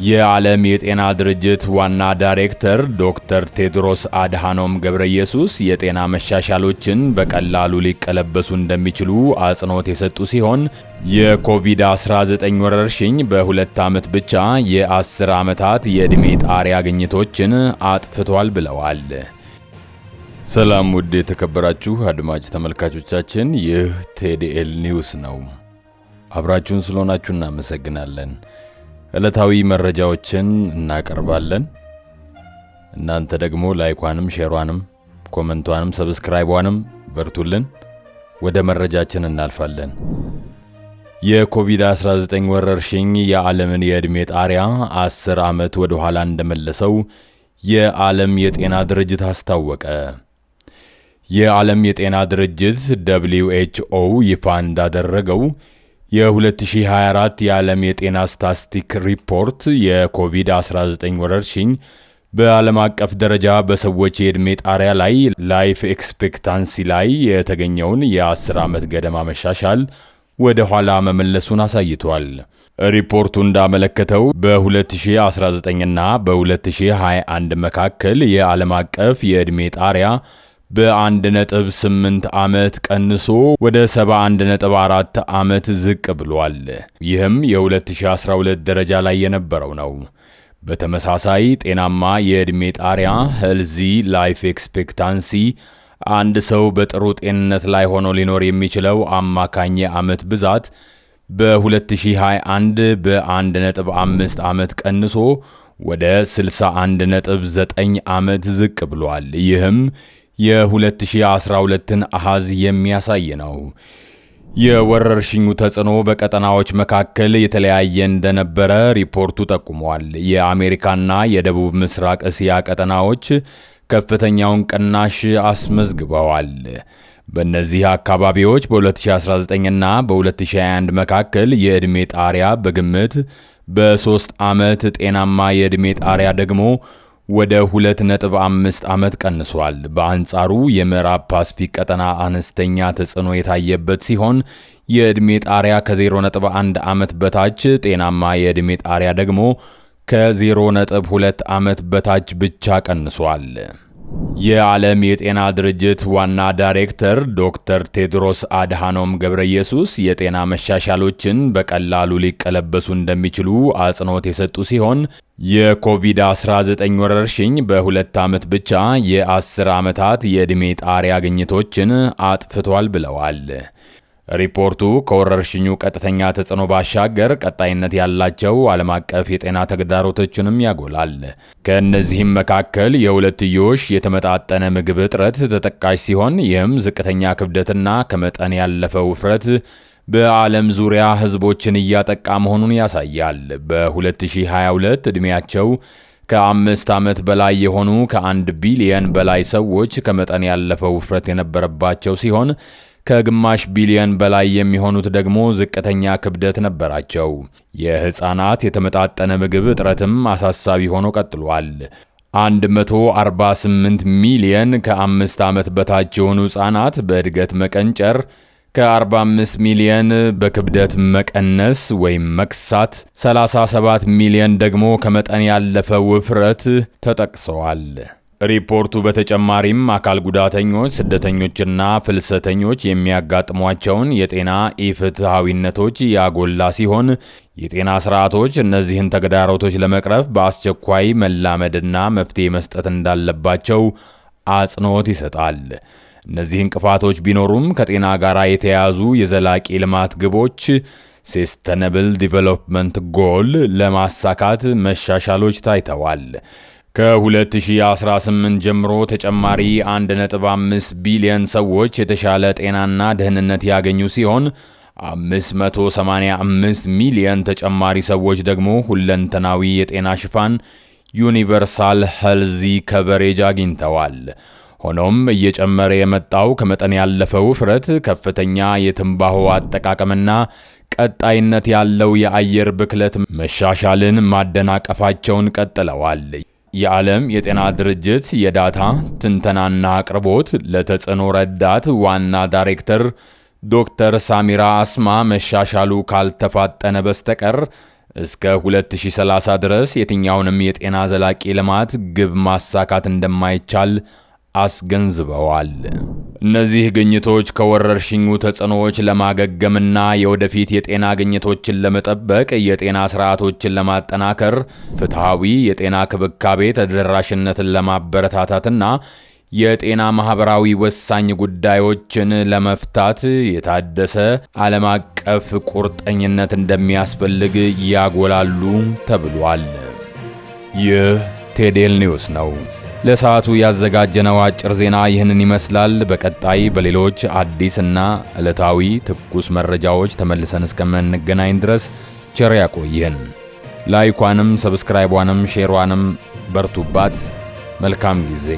የዓለም የጤና ድርጅት ዋና ዳይሬክተር ዶክተር ቴድሮስ አድሃኖም ገብረኢየሱስ የጤና መሻሻሎችን በቀላሉ ሊቀለበሱ እንደሚችሉ አጽንኦት የሰጡ ሲሆን የኮቪድ-19 ወረርሽኝ በ2 ዓመት ብቻ የ10 ዓመታት የዕድሜ ጣሪያ ግኝቶችን አጥፍቷል ብለዋል። ሰላም ውድ የተከበራችሁ አድማጭ ተመልካቾቻችን፣ ይህ ቴዲኤል ኒውስ ነው። አብራችሁን ስለሆናችሁ እናመሰግናለን። ዕለታዊ መረጃዎችን እናቀርባለን። እናንተ ደግሞ ላይኳንም ሼሯንም ኮሜንቷንም ሰብስክራይቧንም በርቱልን። ወደ መረጃችን እናልፋለን። የኮቪድ-19 ወረርሽኝ የዓለምን የዕድሜ ጣሪያ 10 ዓመት ወደ ኋላ እንደመለሰው የዓለም የጤና ድርጅት አስታወቀ። የዓለም የጤና ድርጅት WHO ይፋ እንዳደረገው የ2024 የዓለም የጤና ስታቲስቲክ ሪፖርት የኮቪድ-19 ወረርሽኝ በዓለም አቀፍ ደረጃ በሰዎች የዕድሜ ጣሪያ ላይ ላይፍ ኤክስፔክታንሲ ላይ የተገኘውን የ10 ዓመት ገደማ መሻሻል ወደ ኋላ መመለሱን አሳይቷል። ሪፖርቱ እንዳመለከተው በ2019 እና በ2021 መካከል የዓለም አቀፍ የዕድሜ ጣሪያ በ1.8 ዓመት ቀንሶ ወደ 71.4 ዓመት ዝቅ ብሏል። ይህም የ2012 ደረጃ ላይ የነበረው ነው። በተመሳሳይ ጤናማ የዕድሜ ጣሪያ ሄልዚ ላይፍ ኤክስፔክታንሲ አንድ ሰው በጥሩ ጤንነት ላይ ሆኖ ሊኖር የሚችለው አማካኝ ዓመት ብዛት በ2021 በ1.5 ዓመት ቀንሶ ወደ 61.9 ዓመት ዝቅ ብሏል። ይህም የ2012ን አሃዝ የሚያሳይ ነው። የወረርሽኙ ተጽዕኖ በቀጠናዎች መካከል የተለያየ እንደነበረ ሪፖርቱ ጠቁሟል። የአሜሪካና የደቡብ ምስራቅ እስያ ቀጠናዎች ከፍተኛውን ቅናሽ አስመዝግበዋል። በእነዚህ አካባቢዎች በ2019 እና በ2021 መካከል የዕድሜ ጣሪያ በግምት በ3 ዓመት፣ ጤናማ የዕድሜ ጣሪያ ደግሞ ወደ 2.5 ዓመት ቀንሷል። በአንጻሩ የምዕራብ ፓሲፊክ ቀጠና አነስተኛ ተጽዕኖ የታየበት ሲሆን የዕድሜ ጣሪያ ከ0.1 ዓመት በታች፣ ጤናማ የዕድሜ ጣሪያ ደግሞ ከ0.2 ዓመት በታች ብቻ ቀንሷል። የዓለም የጤና ድርጅት ዋና ዳይሬክተር ዶክተር ቴድሮስ አድሃኖም ገብረኢየሱስ የጤና መሻሻሎችን በቀላሉ ሊቀለበሱ እንደሚችሉ አጽንኦት የሰጡ ሲሆን የኮቪድ-19 ወረርሽኝ በ2 ዓመት ብቻ የ10 ዓመታት የዕድሜ ጣሪያ ግኝቶችን አጥፍቷል ብለዋል። ሪፖርቱ ከወረርሽኙ ቀጥተኛ ተጽዕኖ ባሻገር ቀጣይነት ያላቸው ዓለም አቀፍ የጤና ተግዳሮቶችንም ያጎላል። ከእነዚህም መካከል የሁለትዮሽ የተመጣጠነ ምግብ እጥረት ተጠቃሽ ሲሆን ይህም ዝቅተኛ ክብደትና ከመጠን ያለፈ ውፍረት በዓለም ዙሪያ ሕዝቦችን እያጠቃ መሆኑን ያሳያል። በ2022 ዕድሜያቸው ከ5 ዓመት በላይ የሆኑ ከ1 ቢሊየን በላይ ሰዎች ከመጠን ያለፈ ውፍረት የነበረባቸው ሲሆን ከግማሽ ቢሊየን በላይ የሚሆኑት ደግሞ ዝቅተኛ ክብደት ነበራቸው። የሕፃናት የተመጣጠነ ምግብ እጥረትም አሳሳቢ ሆኖ ቀጥሏል። 148 ሚሊየን ከ5 ዓመት በታች የሆኑ ሕፃናት በእድገት መቀንጨር፣ ከ45 ሚሊየን በክብደት መቀነስ ወይም መክሳት፣ 37 ሚሊየን ደግሞ ከመጠን ያለፈ ውፍረት ተጠቅሰዋል። ሪፖርቱ በተጨማሪም አካል ጉዳተኞች፣ ስደተኞችና ፍልሰተኞች የሚያጋጥሟቸውን የጤና ኢፍትሐዊነቶች ያጎላ ሲሆን የጤና ስርዓቶች እነዚህን ተግዳሮቶች ለመቅረፍ በአስቸኳይ መላመድና መፍትሄ መስጠት እንዳለባቸው አጽንኦት ይሰጣል። እነዚህ እንቅፋቶች ቢኖሩም ከጤና ጋር የተያያዙ የዘላቂ ልማት ግቦች ሰስቴነብል ዲቨሎፕመንት ጎል ለማሳካት መሻሻሎች ታይተዋል። ከ2018 ጀምሮ ተጨማሪ 1.5 ቢሊዮን ሰዎች የተሻለ ጤናና ደህንነት ያገኙ ሲሆን 585 ሚሊዮን ተጨማሪ ሰዎች ደግሞ ሁለንተናዊ የጤና ሽፋን ዩኒቨርሳል ሄልዚ ከቨሬጅ አግኝተዋል። ሆኖም እየጨመረ የመጣው ከመጠን ያለፈ ውፍረት፣ ከፍተኛ የትንባሆ አጠቃቀምና ቀጣይነት ያለው የአየር ብክለት መሻሻልን ማደናቀፋቸውን ቀጥለዋል። የዓለም የጤና ድርጅት የዳታ ትንተናና አቅርቦት ለተጽዕኖ ረዳት ዋና ዳይሬክተር ዶክተር ሳሚራ አስማ መሻሻሉ ካልተፋጠነ በስተቀር እስከ 2030 ድረስ የትኛውንም የጤና ዘላቂ ልማት ግብ ማሳካት እንደማይቻል አስገንዝበዋል። እነዚህ ግኝቶች ከወረርሽኙ ተጽዕኖዎች ለማገገምና የወደፊት የጤና ግኝቶችን ለመጠበቅ የጤና ስርዓቶችን ለማጠናከር ፍትሃዊ የጤና ክብካቤ ተደራሽነትን ለማበረታታትና የጤና ማህበራዊ ወሳኝ ጉዳዮችን ለመፍታት የታደሰ ዓለም አቀፍ ቁርጠኝነት እንደሚያስፈልግ ያጎላሉ ተብሏል። ይህ ቴዴል ኒውስ ነው። ለሰዓቱ ያዘጋጀነው አጭር ዜና ይህንን ይመስላል። በቀጣይ በሌሎች አዲስና ዕለታዊ ትኩስ መረጃዎች ተመልሰን እስከምንገናኝ ድረስ ቸር ያቆየን። ላይኳንም ሰብስክራይቧንም ሼሯንም በርቱባት። መልካም ጊዜ